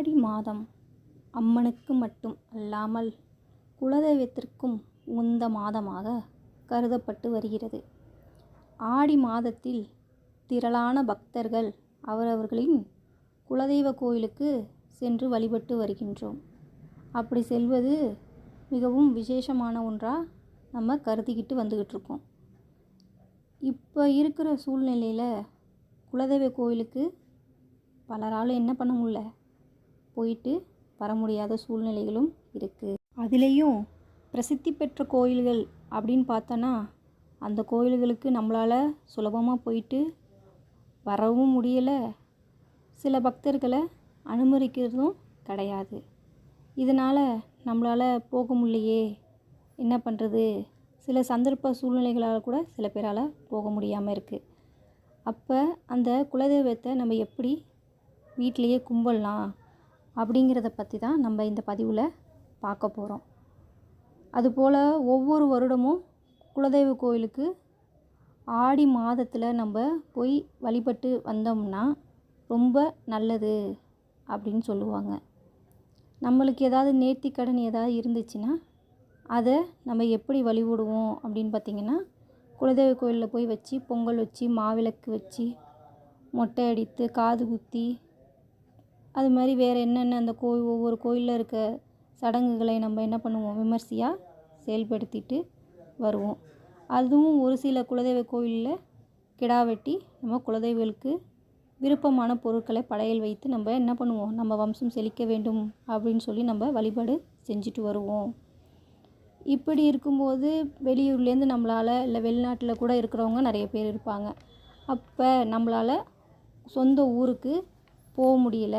ஆடி மாதம் அம்மனுக்கு மட்டும் அல்லாமல் குலதெய்வத்திற்கும் உகந்த மாதமாக கருதப்பட்டு வருகிறது. ஆடி மாதத்தில் திரளான பக்தர்கள் அவரவர்களின் குலதெய்வ கோயிலுக்கு சென்று வழிபட்டு வருகின்றோம். அப்படி செல்வது மிகவும் விசேஷமான ஒன்றாக நம்ம கருதிக்கிட்டு வந்துக்கிட்டு இருக்கோம். இப்போ இருக்கிற சூழ்நிலையில் குலதெய்வ கோயிலுக்கு பலரால் என்ன பண்ண முடியல, போயிட்டு வர முடியாத சூழ்நிலைகளும் இருக்குது. அதுலேயும் பிரசித்தி பெற்ற கோயில்கள் அப்படின்னு பார்த்தோன்னா அந்த கோயில்களுக்கு நம்மளால் சுலபமாக போயிட்டு வரவும் முடியலை, சில பக்தர்களை அனுமதிக்கிறதும் கிடையாது. இதனால் நம்மளால் போக முடியலையே, என்ன பண்ணுறது, சில சந்தர்ப்ப சூழ்நிலைகளால் கூட சில பேரால் போக முடியாமல் இருக்குது. அப்போ அந்த குலதெய்வத்தை நம்ம எப்படி வீட்டிலையே கும்பிடலாம் அப்படிங்கிறத பற்றி தான் நம்ம இந்த பதிவில் பார்க்க போகிறோம். அதுபோல் ஒவ்வொரு வருடமும் குலதெய்வ கோயிலுக்கு ஆடி மாதத்தில் நம்ம போய் வழிபட்டு வந்தோம்னா ரொம்ப நல்லது அப்படின்னு சொல்லுவாங்க. நம்மளுக்கு ஏதாவது நேர்த்திக்கடன் ஏதாவது இருந்துச்சுன்னா அதை நம்ம எப்படி வழிபடுவோம் அப்படின்னு பார்த்திங்கன்னா, குலதெய்வ கோயிலில் போய் வச்சு பொங்கல் வச்சு மாவிளக்கு வச்சு மொட்டை அடித்து காது குத்தி அது மாதிரி வேறு என்னென்ன அந்த ஒவ்வொரு கோயிலில் இருக்க சடங்குகளை நம்ம என்ன பண்ணுவோம், விமர்சையாக செயல்படுத்திட்டு வருவோம். அதுவும் ஒரு சில குலதெய்வ கோயிலில் கிடா வெட்டி நம்ம குலதெய்வங்களுக்கு விருப்பமான பொருட்களை படையல் வைத்து நம்ம என்ன பண்ணுவோம், நம்ம வம்சம் செழிக்க வேண்டும் அப்படின்னு சொல்லி நம்ம வழிபாடு செஞ்சுட்டு வருவோம். இப்படி இருக்கும்போது வெளியூர்லேருந்து நம்மளால் இல்லை வெளிநாட்டில் கூட இருக்கிறவங்க நிறைய பேர் இருப்பாங்க. அப்போ நம்மளால் சொந்த ஊருக்கு போக முடியல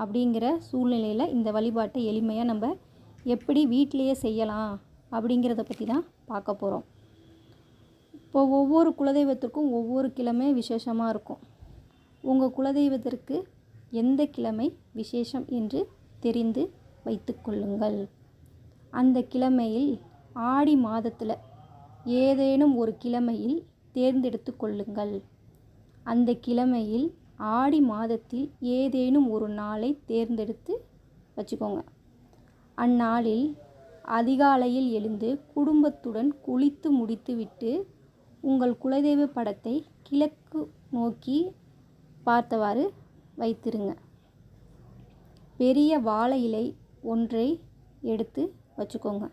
அப்படிங்கிற சூழ்நிலையில் இந்த வழிபாட்டை எளிமையாக நம்ம எப்படி வீட்டிலையே செய்யலாம் அப்படிங்கிறத பற்றி தான் பார்க்க போகிறோம். இப்போ ஒவ்வொரு குலதெய்வத்திற்கும் ஒவ்வொரு கிழமை விசேஷமாக இருக்கும். உங்கள் குலதெய்வத்திற்கு எந்த கிழமை விசேஷம் என்று தெரிந்து வைத்து கொள்ளுங்கள். அந்த கிழமையில் ஆடி மாதத்தில் ஏதேனும் ஒரு கிழமையில் தேர்ந்தெடுத்து கொள்ளுங்கள். அந்த கிழமையில் ஆடி மாதத்தில் ஏதேனும் ஒரு நாளை தேர்ந்தெடுத்து வச்சுக்கோங்க. அந்நாளில் அதிகாலையில் எழுந்து குடும்பத்துடன் குளித்து முடித்துவிட்டு உங்கள் குலதெய்வ படத்தை கிழக்கு நோக்கி பார்த்தவாறு வைத்திருங்க. பெரிய வாழை இலை ஒன்றை எடுத்து வச்சுக்கோங்க.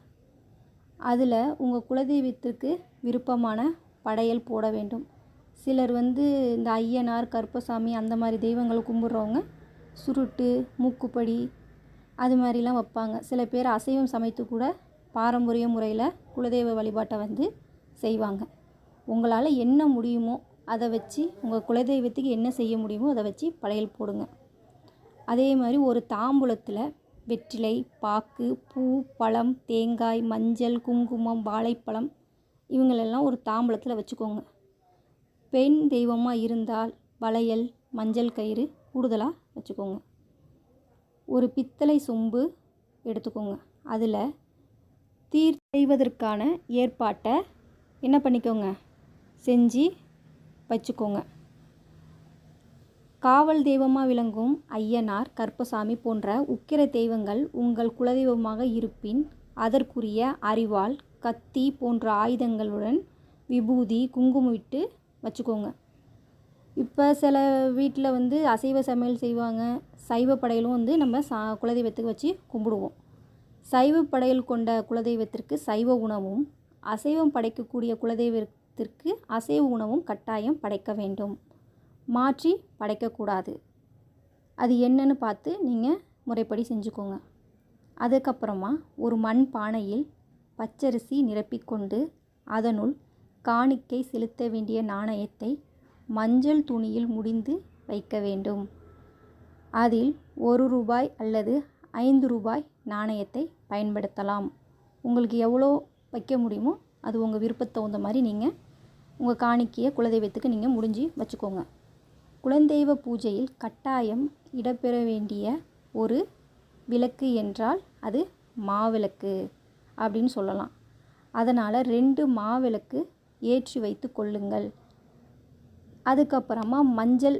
அதில் உங்கள் குலதெய்வத்திற்கு விருப்பமான படையல் போட வேண்டும். சிலர் இந்த ஐயனார் கருப்பசாமி அந்த மாதிரி தெய்வங்களை கும்பிட்றவங்க சுருட்டு மூக்குப்படி அது மாதிரிலாம் வைப்பாங்க. சில பேர் அசைவம் சமைத்து கூட பாரம்பரிய முறையில் குலதெய்வ வழிபாட்டை செய்வாங்க. உங்களால் என்ன முடியுமோ அதை வச்சு உங்கள் குலதெய்வத்துக்கு என்ன செய்ய முடியுமோ அதை வச்சு படையல் போடுங்க. அதே மாதிரி ஒரு தாம்பூலத்தில் வெற்றிலை, பாக்கு, பூ, பழம், தேங்காய், மஞ்சள், குங்குமம், வாழைப்பழம் இவங்களெல்லாம் ஒரு தாம்பூலத்தில் வச்சுக்கோங்க. பெண் தெய்வமாக இருந்தால் வளையல், மஞ்சள் கயிறு கூடுதலாக வச்சுக்கோங்க. ஒரு பித்தளை சொம்பு எடுத்துக்கோங்க. அதில் தீர் செய்வதற்கான ஏற்பாட்டை என்ன பண்ணிக்கோங்க, செஞ்சு வச்சுக்கோங்க. காவல் தெய்வமாக விளங்கும் ஐயனார், கருப்பசாமி போன்ற உக்கிர தெய்வங்கள் உங்கள் குலதெய்வமாக இருப்பின் அதற்குரிய அரிவாள், கத்தி போன்ற ஆயுதங்களுடன் விபூதி, குங்குமம் இட்டு வச்சுக்கோங்க. இப்போ சில வீட்டில் அசைவ சமையல் செய்வாங்க. சைவ படையலும் நம்ம குலதெய்வத்துக்கு வச்சு கும்பிடுவோம். சைவ படையல் கொண்ட குலதெய்வத்திற்கு சைவ உணவும், அசைவம் படைக்கக்கூடிய குலதெய்வத்திற்கு அசைவ உணவும் கட்டாயம் படைக்க வேண்டும். மாற்றி படைக்கக்கூடாது. அது என்னன்னு பார்த்து நீங்கள் முறைப்படி செஞ்சுக்கோங்க. அதுக்கப்புறமா ஒரு மண் பானையில் பச்சரிசி நிரப்பிக்கொண்டு அதனுள் காணிக்கை செலுத்த வேண்டிய நாணயத்தை மஞ்சள் துணியில் முடிந்து வைக்க வேண்டும். அதில் 1 ரூபாய் அல்லது 5 ரூபாய் நாணயத்தை பயன்படுத்தலாம். உங்களுக்கு எவ்வளோ வைக்க முடியுமோ அது உங்கள் விருப்பத்தை தகுந்த மாதிரி நீங்கள் உங்கள் காணிக்கையை குலதெய்வத்துக்கு நீங்கள் முடிஞ்சு வச்சுக்கோங்க. குலதெய்வ பூஜையில் கட்டாயம் இடம்பெற வேண்டிய ஒரு விளக்கு என்றால் அது மாவிளக்கு அப்படின்னு சொல்லலாம். அதனால் 2 மாவிளக்கு ஏற்றி வைத்து கொள்ளுங்கள். அதுக்கப்புறமா மஞ்சள்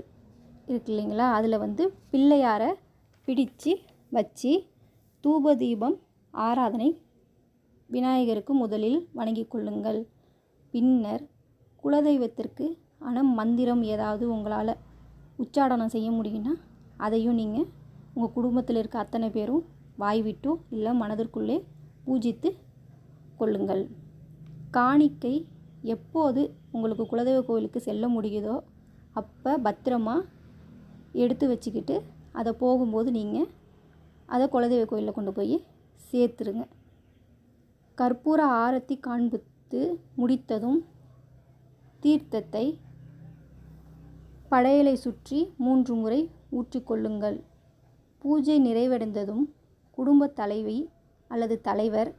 இருக்கு இல்லைங்களா, அதில் பிள்ளையாரை பிடிச்சு வச்சு தூப தீபம் ஆராதனை விநாயகருக்கு முதலில் வணங்கி கொள்ளுங்கள். பின்னர் குலதெய்வத்திற்கு மந்திரம் ஏதாவது உங்களால் உச்சாடனம் செய்ய முடியும்னா அதையும் நீங்கள் உங்கள் குடும்பத்தில் இருக்க அத்தனை பேரும் வாய் விட்டோ இல்லை மனதிற்குள்ளே பூஜித்து கொள்ளுங்கள். காணிக்கை எப்போது உங்களுக்கு குலதெய்வ கோவிலுக்கு செல்ல முடியுதோ அப்போ பத்திரமா எடுத்து வச்சுக்கிட்டு அதை போகும்போது நீங்கள் அதை குலதெய்வ கோயிலில் கொண்டு போய் சேர்த்துருங்க. கற்பூர ஆரத்தி காண்பித்து முடித்ததும் தீர்த்தத்தை படையலை சுற்றி 3 முறை ஊற்றிக்கொள்ளுங்கள். பூஜை நிறைவடைந்ததும் குடும்ப தலைவி அல்லது தலைவர்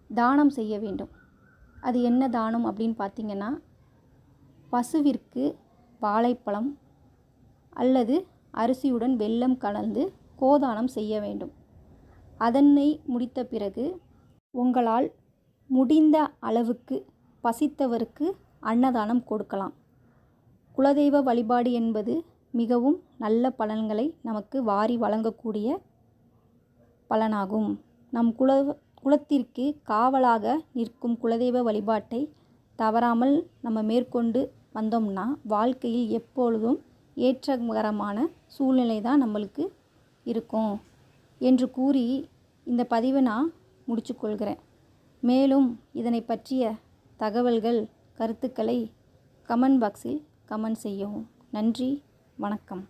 தானம் செய்ய வேண்டும். அது என்ன தானம் அப்படின்னு பார்த்தீங்கன்னா, பசுவிற்கு வாழைப்பழம் அல்லது அரிசியுடன் வெல்லம் கலந்து கோதானம் செய்ய வேண்டும். அதனை முடித்த பிறகு உங்களால் முடிந்த அளவுக்கு பசித்தவருக்கு அன்னதானம் கொடுக்கலாம். குலதெய்வ வழிபாடு என்பது மிகவும் நல்ல பலன்களை நமக்கு வாரி வழங்கக்கூடிய பலனாகும். நம் குலத்திற்கு காவலாக நிற்கும் குலதெய்வ வழிபாட்டை தவறாமல் நம்ம மேற்கொண்டு வந்தோம்னா வாழ்க்கையில் எப்பொழுதும் ஏற்றகரமான சூழ்நிலை தான் நம்மளுக்கு இருக்கும் என்று கூறி இந்த பதிவை நான் முடிச்சுக்கொள்கிறேன். மேலும் இதனை பற்றிய தகவல்கள், கருத்துக்களை கமெண்ட் பாக்ஸில் கமெண்ட் செய்யவும். நன்றி, வணக்கம்.